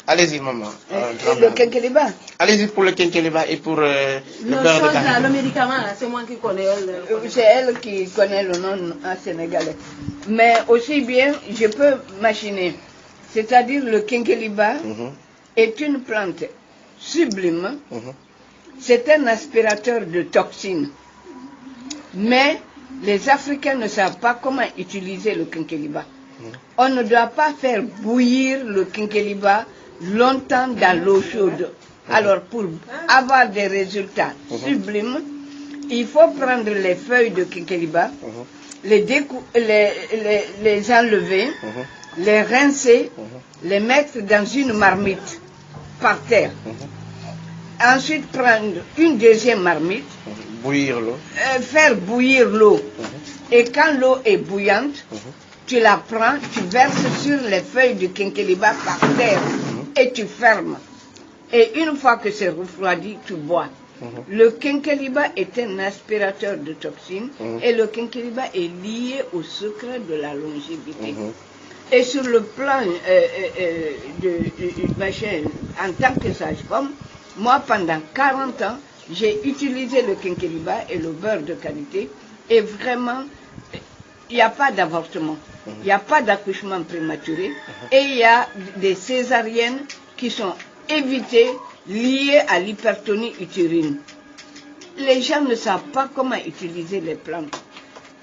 Allez-y, maman. Le quinqueliba. Allez-y pour le quinqueliba et pour le beurre de karité. Le médicament, c'est moi qui connais. C'est elle qui connaît le nom en sénégalais. Mais aussi bien, je peux machiner. C'est-à-dire le quinqueliba est une plante sublime. C'est un aspirateur de toxines. Mais les Africains ne savent pas comment utiliser le quinqueliba. On ne doit pas faire bouillir le quinqueliba longtemps dans l'eau chaude. Alors pour avoir des résultats sublimes, il faut prendre les feuilles de quinqueliba, les enlever, les rincer, les mettre dans une marmite par terre. Ensuite prendre une deuxième marmite, bouillir l'eau, faire bouillir l'eau. Et quand l'eau est bouillante, tu la prends, tu verses sur les feuilles de quinqueliba par terre et tu fermes. Et une fois que c'est refroidi, tu bois. Le quinqueliba est un aspirateur de toxines et le quinqueliba est lié au secret de la longévité. Et sur le plan en tant que sage-femme, moi pendant 40 ans, j'ai utilisé le quinqueliba et le beurre de karité et vraiment, il n'y a pas d'avortement. Il n'y a pas d'accouchement prématuré et il y a des césariennes qui sont évitées liées à l'hypertonie utérine. Les gens ne savent pas comment utiliser les plantes.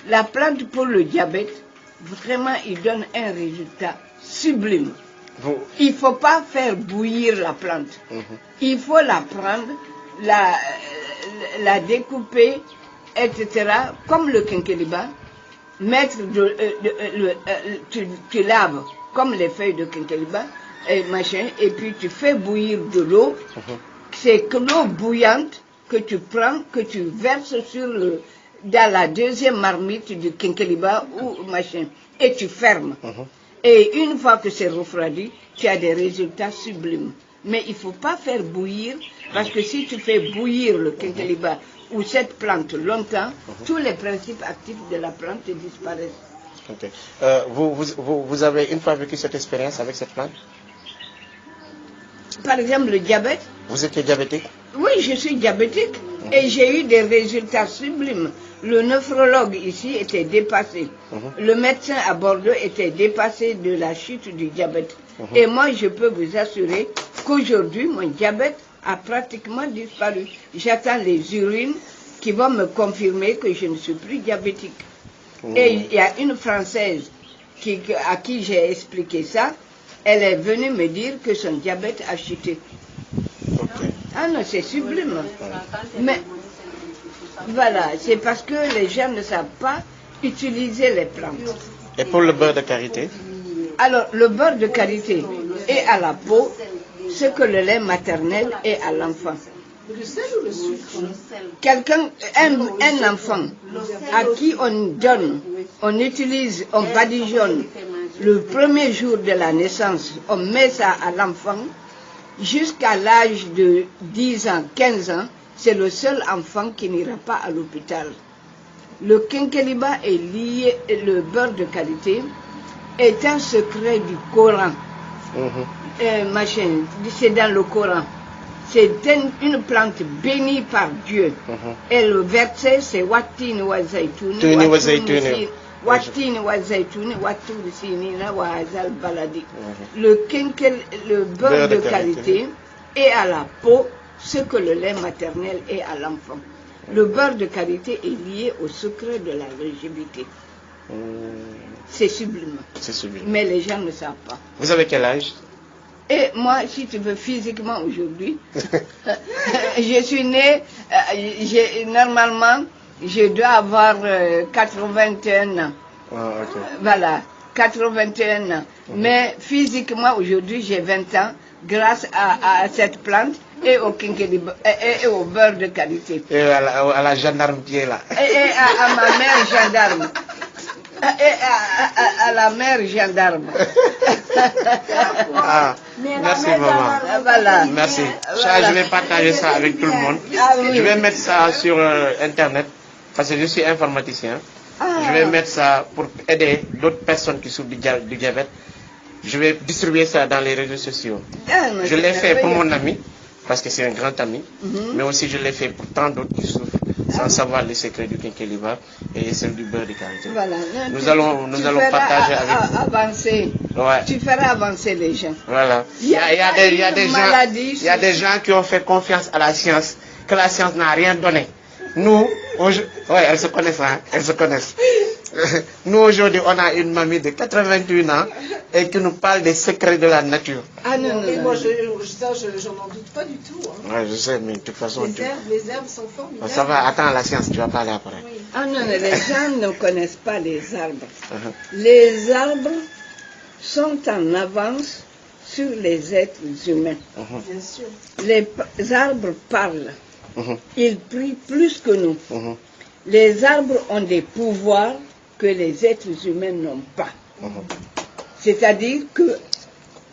La plante pour le diabète, vraiment, il donne un résultat sublime. Il ne faut pas faire bouillir la plante. Il faut la prendre, la découper, etc., comme le quinqueliba. Mettre tu laves comme les feuilles de quinqueliba et machin, et puis tu fais bouillir de l'eau. C'est que l'eau bouillante que tu prends, que tu verses dans la deuxième marmite du quinqueliba ou machin, et tu fermes. Et une fois que c'est refroidi, tu as des résultats sublimes. Mais il ne faut pas faire bouillir, parce que si tu fais bouillir le quinqueliba ou cette plante longtemps, tous les principes actifs de la plante disparaissent. Okay. Vous avez une fois vécu cette expérience avec cette plante? Par exemple, le diabète. Vous étiez diabétique? Oui, je suis diabétique et j'ai eu des résultats sublimes. Le nephrologue ici était dépassé. Le médecin à Bordeaux était dépassé de la chute du diabète. Et moi, je peux vous assurer qu'aujourd'hui, mon diabète a pratiquement disparu. J'attends les urines qui vont me confirmer que je ne suis plus diabétique. Et il y a une Française à qui j'ai expliqué ça. Elle est venue me dire que son diabète a chuté. Ah non, c'est sublime. Mais voilà, c'est parce que les gens ne savent pas utiliser les plantes. Et pour le beurre de karité? Alors, le beurre de karité est à la peau ce que le lait maternel est à l'enfant. Un enfant à qui on donne, on utilise, on badigeonne le premier jour de la naissance, on met ça à l'enfant, jusqu'à l'âge de 10 ans, 15 ans, c'est le seul enfant qui n'ira pas à l'hôpital. Le quinqueliba est lié, le beurre de karité est un secret du Coran. C'est dans le Coran. C'est une plante bénie par Dieu. Et le verset, c'est Wattin wa zaytuni, Wattin wa zaytuni, Wattur sinina wa hazal baladi. Le beurre de karité est à la peau ce que le lait maternel est à l'enfant. Le beurre de karité est lié au secret de la longévité. C'est sublime. C'est sublime. Mais les gens ne savent pas. Vous avez quel âge? Et moi, si tu veux, physiquement aujourd'hui, je suis née, normalement, je dois avoir 81 ans. Voilà, 81 ans. Mais physiquement, aujourd'hui, j'ai 20 ans, grâce à cette plante et au quinqueliba et au beurre de karité. Et à la gendarme qui est là. Et à ma mère gendarme. Et à la mère gendarme. Merci maman. Voilà. Merci. Je vais partager ça avec tout le monde. Je vais mettre ça sur Internet parce que je suis informaticien. Je vais mettre ça pour aider d'autres personnes qui souffrent du diabète. je vais distribuer ça dans les réseaux sociaux. Ah, Je l'ai fait pour mon ami, parce que c'est un grand ami, mais aussi je l'ai fait pour tant d'autres qui souffrent, sans savoir les secrets du quinqueliba et celle du beurre de karité. Voilà. Nous allons partager avec vous. Avancer. Ouais. Tu feras avancer les gens. Voilà. Il y a des gens qui ont fait confiance à la science, que la science n'a rien donné. Nous, ouais, elles se connaissent, hein, elles se connaissent. Nous, aujourd'hui, on a une mamie de 81 ans et qui nous parle des secrets de la nature. Ah non, Mais non, moi, non. j'en en doute pas du tout. Hein. Ouais, je sais, mais de toute façon, Les herbes sont formidables. ça va, attends la science, tu vas parler après. Oui. Ah non, non, les gens ne connaissent pas les arbres. Uh-huh. Les arbres sont en avance sur les êtres humains. Bien sûr. Les arbres parlent. Uh-huh. Ils prient plus que nous. Uh-huh. Les arbres ont des pouvoirs que les êtres humains n'ont pas. Uh-huh. C'est-à-dire que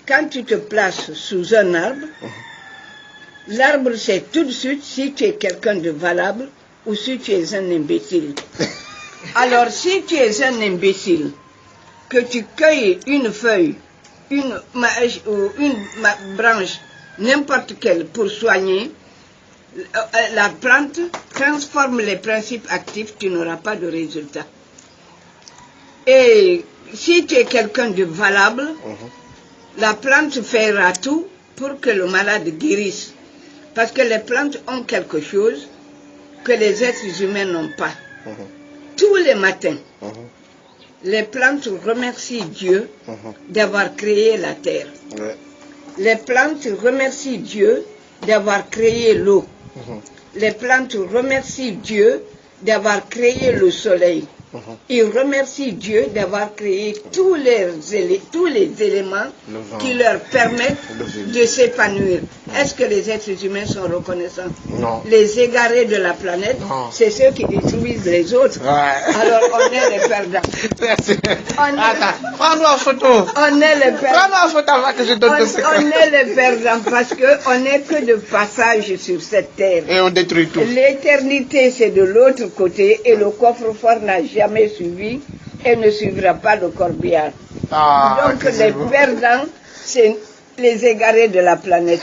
quand tu te places sous un arbre, l'arbre sait tout de suite si tu es quelqu'un de valable ou si tu es un imbécile. Alors si tu es un imbécile, que tu cueilles une feuille, une branche, n'importe quelle pour soigner, la plante transforme les principes actifs, tu n'auras pas de résultat. Et si tu es quelqu'un de valable, la plante fera tout pour que le malade guérisse. Parce que les plantes ont quelque chose que les êtres humains n'ont pas. Tous les matins, les plantes remercient Dieu d'avoir créé la terre. Les plantes remercient Dieu d'avoir créé l'eau. Les plantes remercient Dieu d'avoir créé le soleil. Ils remercient Dieu d'avoir créé tous les éléments qui leur permettent de s'épanouir. Est-ce que les êtres humains sont reconnaissants? Non. Les égarés de la planète, c'est ceux qui détruisent les autres. Ouais. Alors on est les perdants. Merci. On est- Attends, prends-nous en photo. On est les perdants. Prends-nous en photo avant que je donne le secret. On est les perdants parce qu'on n'est que de passage sur cette terre. Et on détruit tout. L'éternité, c'est de l'autre côté et le coffre-fort n'a jamais suivi et ne suivra pas le corbillard. Ah, Donc que c'est les beau. perdants, c'est les égarés de la planète.